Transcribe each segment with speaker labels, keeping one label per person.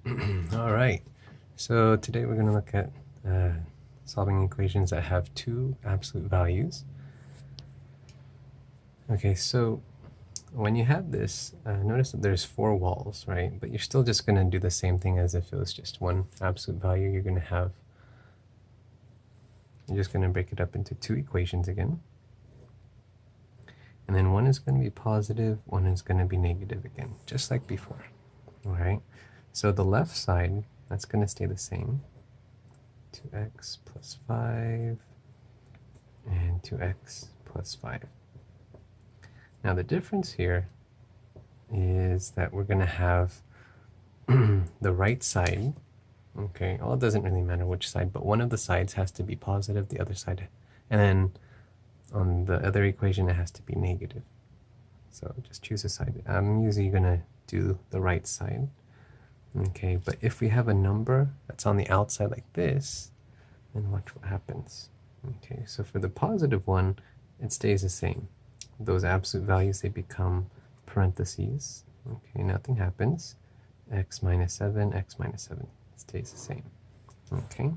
Speaker 1: All right, so today we're going to look at solving equations that have two absolute values. Okay, so when you have this, notice that there's four walls, right? But you're still just going to do the same thing as if it was just one absolute value. You're just going to break it up into two equations again. And then one is going to be positive, one is going to be negative again, just like before. All right, so the left side, that's going to stay the same. 2x plus 5 and 2x plus 5. Now the difference here is that we're going to have the right side, okay, well, it doesn't really matter which side, but one of the sides has to be positive, the other side, and then on the other equation it has to be negative. So just choose a side. I'm usually going to do the right side. Okay, but if we have a number that's on the outside like this, then watch what happens. Okay, so for the positive one, it stays the same. Those absolute values, they become parentheses. Okay, nothing happens. X minus 7, x minus 7 stays the same. Okay,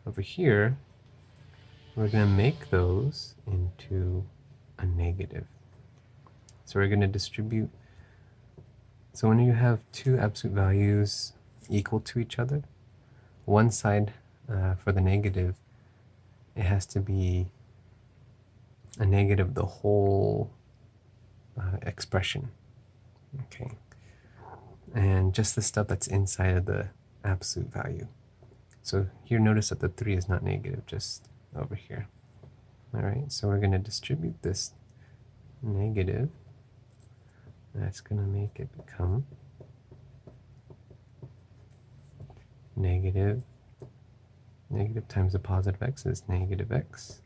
Speaker 1: over here, we're going to make those into a negative. So we're going to distribute. So when you have two absolute values equal to each other, one side for the negative, it has to be a negative the whole expression. Okay, and just the stuff that's inside of the absolute value. So here, notice that the 3 is not negative, just over here. All right, so we're going to distribute this negative. That's going to make it become negative. Negative times the positive x is negative x.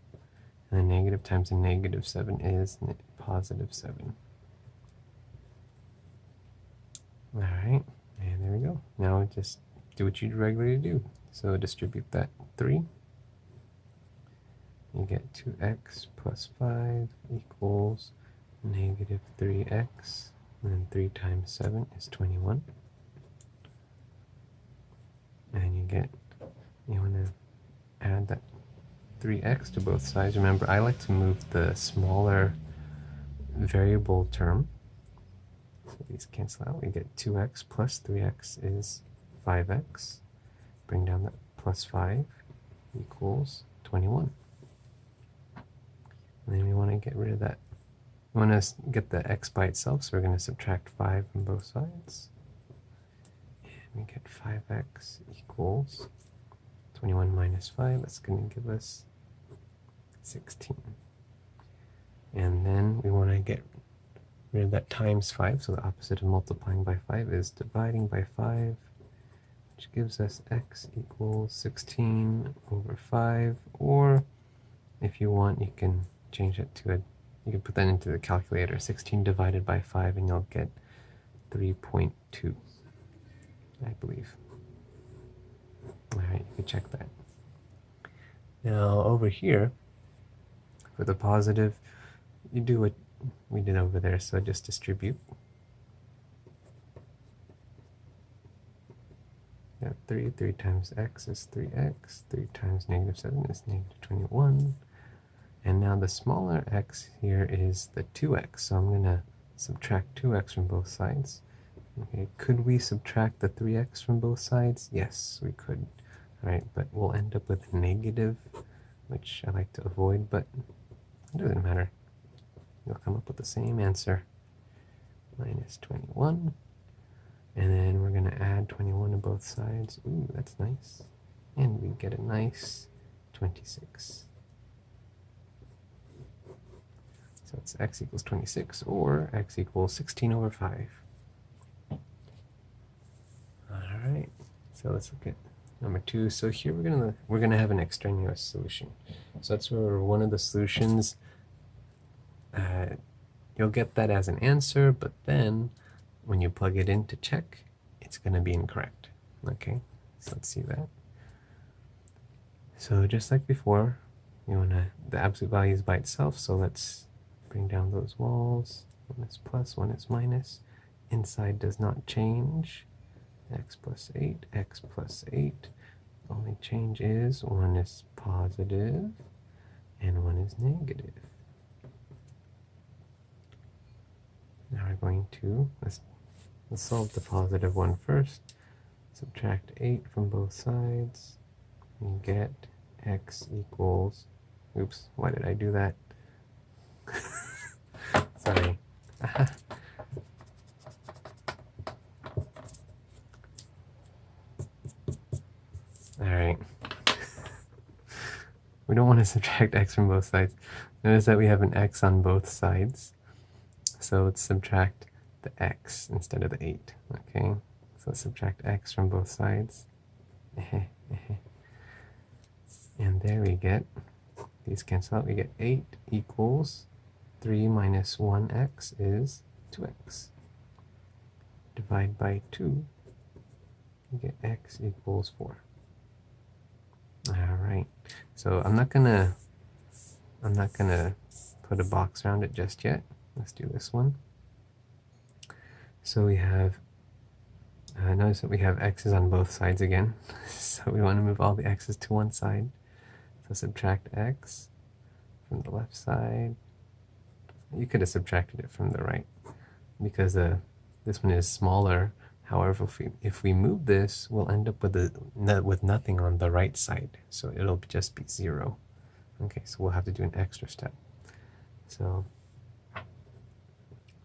Speaker 1: And then negative times a negative 7 is positive 7. All right, and there we go. Now just do what you'd regularly do. So distribute that 3. You get 2x plus 5 equals negative 3x. And then 3 times 7 is 21. And you want to add that 3x to both sides. Remember, I like to move the smaller variable term. So these cancel out. We get 2x plus 3x is 5x. Bring down that plus 5 equals 21. And then we want to get rid of that. We want to get the x by itself, so we're going to subtract 5 from both sides. And we get 5x equals 21 minus 5. That's going to give us 16. And then we want to get rid of that times 5, so the opposite of multiplying by 5 is dividing by 5, which gives us x equals 16 over 5, or if you want, you can change it to you can put that into the calculator, 16 divided by 5, and you'll get 3.2, I believe. All right, you can check that. Now over here, for the positive, you do what we did over there, so just distribute. Yeah, 3 times x is 3x, 3 times negative 7 is negative 21. And now the smaller x here is the 2x, so I'm going to subtract 2x from both sides. Okay, could we subtract the 3x from both sides? Yes, we could. All right, but we'll end up with negative, which I like to avoid, but it doesn't matter. You'll come up with the same answer, minus 21. And then we're going to add 21 to both sides. Ooh, that's nice. And we get a nice 26. So it's x equals 26, or x equals 16 over 5. All right, so let's look at number 2. So here we're gonna have an extraneous solution. So that's where one of the solutions, you'll get that as an answer, but then when you plug it in to check, it's gonna be incorrect. Okay, so let's see that. So just like before, the absolute value is by itself, so let's bring down those walls. One is plus, one is minus. Inside does not change. x plus 8, x plus 8. The only change is one is positive and one is negative. Now we're going to, let's solve the positive one first. Subtract 8 from both sides. You get x equals, oops, why did I do that? Sorry. Alright. We don't want to subtract x from both sides. Notice that we have an x on both sides. So let's subtract the x instead of the 8. Okay? So let's subtract x from both sides. And there we get, these cancel out, we get 8 equals 3 minus 1x is 2x. Divide by 2, you get x equals 4. Alright, so I'm not gonna put a box around it just yet. Let's do this one. So we have, notice that we have x's on both sides again. So we want to move all the x's to one side. So subtract x from the left side. You could have subtracted it from the right because this one is smaller. However, if we move this, we'll end up with nothing on the right side. So it'll just be 0. Okay, so we'll have to do an extra step. So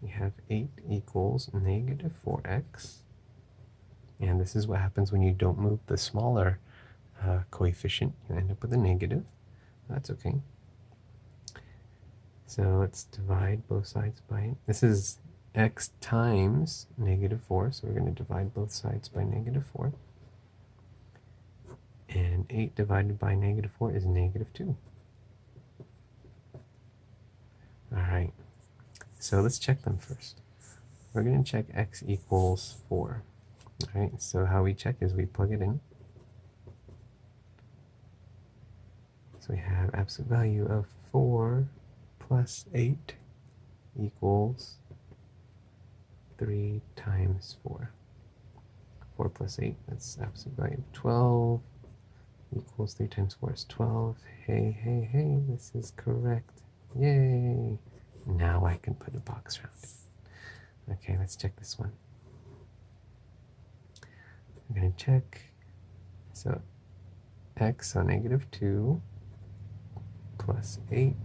Speaker 1: we have 8 equals negative 4x. And this is what happens when you don't move the smaller coefficient. You end up with a negative. That's okay. So let's divide both sides by, this is x times negative 4, so we're going to divide both sides by negative 4. And 8 divided by negative 4 is negative 2. Alright, so let's check them first. We're going to check x equals 4. Alright, so how we check is we plug it in. So we have absolute value of 4 plus 8 equals 3 times 4. 4 plus 8, that's absolute value of 12, equals 3 times 4 is 12. Hey, hey, hey, this is correct. Yay! Now I can put a box around it. Okay, let's check this one. I'm going to check. So x, so negative 2 plus 8,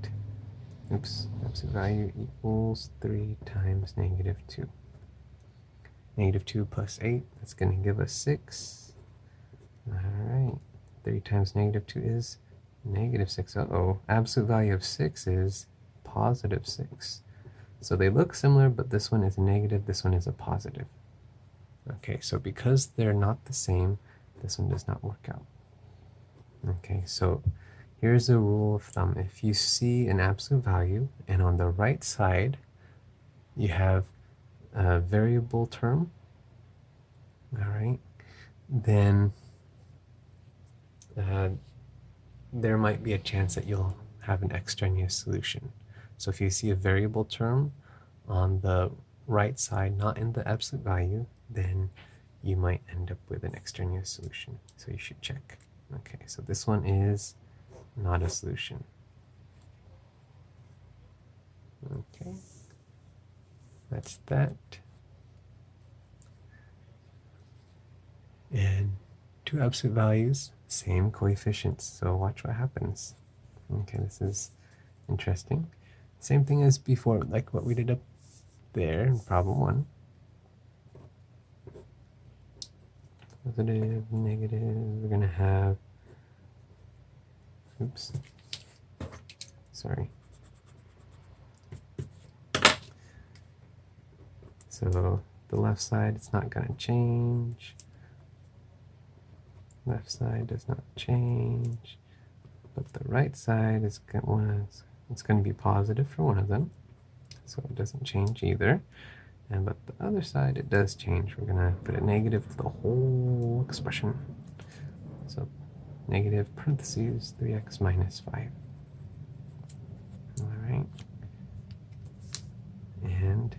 Speaker 1: oops, absolute value equals 3 times negative 2. Negative 2 plus 8, that's going to give us 6. Alright, 3 times negative 2 is negative 6. Uh-oh, absolute value of 6 is positive 6. So they look similar, but this one is a negative, this one is a positive. Okay, so because they're not the same, this one does not work out. Okay, so here's a rule of thumb. If you see an absolute value, and on the right side, you have a variable term, all right, then there might be a chance that you'll have an extraneous solution. So if you see a variable term on the right side, not in the absolute value, then you might end up with an extraneous solution. So you should check. Okay, so this one is not a solution. Okay, that's that. And two absolute values, same coefficients. So watch what happens. Okay, this is interesting. Same thing as before, like what we did up there in problem 1. Positive, negative, we're going to have, oops, sorry. So the left side, it's not going to change. Left side does not change. But the right side is going to be positive for one of them. So it doesn't change either. And but the other side, it does change. We're going to put a negative to the whole expression. So negative parentheses 3x minus 5. All right. And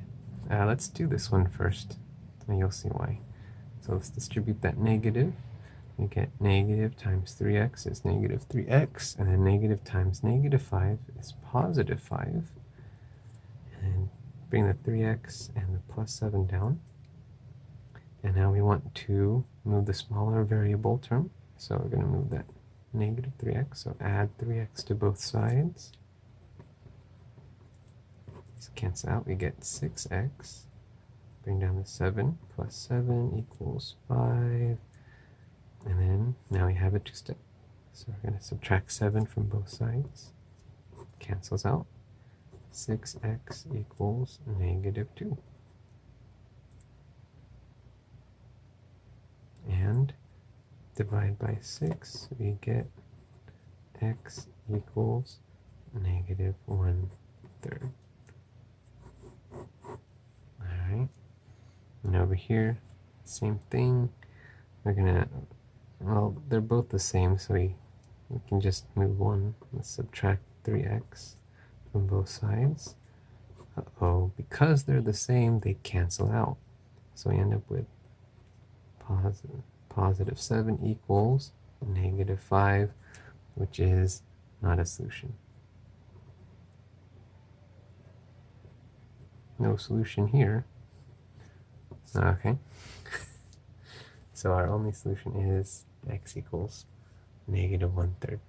Speaker 1: let's do this one first, and you'll see why. So let's distribute that negative. We get negative times 3x is negative 3x, and then negative times negative 5 is positive 5. And bring the 3x and the plus 7 down. And now we want to move the smaller variable term. So we're going to move that negative 3x. So add 3x to both sides. These cancel out. We get 6x. Bring down the 7. Plus 7 equals 5. And then now we have a two-step. So we're going to subtract 7 from both sides. Cancels out. 6x equals negative 2. And divide by 6, we get x equals negative 1/3. Alright. And over here, same thing. We're gonna, well, they're both the same, so we can just move one. Let's subtract 3x from both sides. Uh-oh, because they're the same, they cancel out. So we end up with positive 7 equals negative 5, which is not a solution. No solution here. Okay. So our only solution is x equals negative 1/3.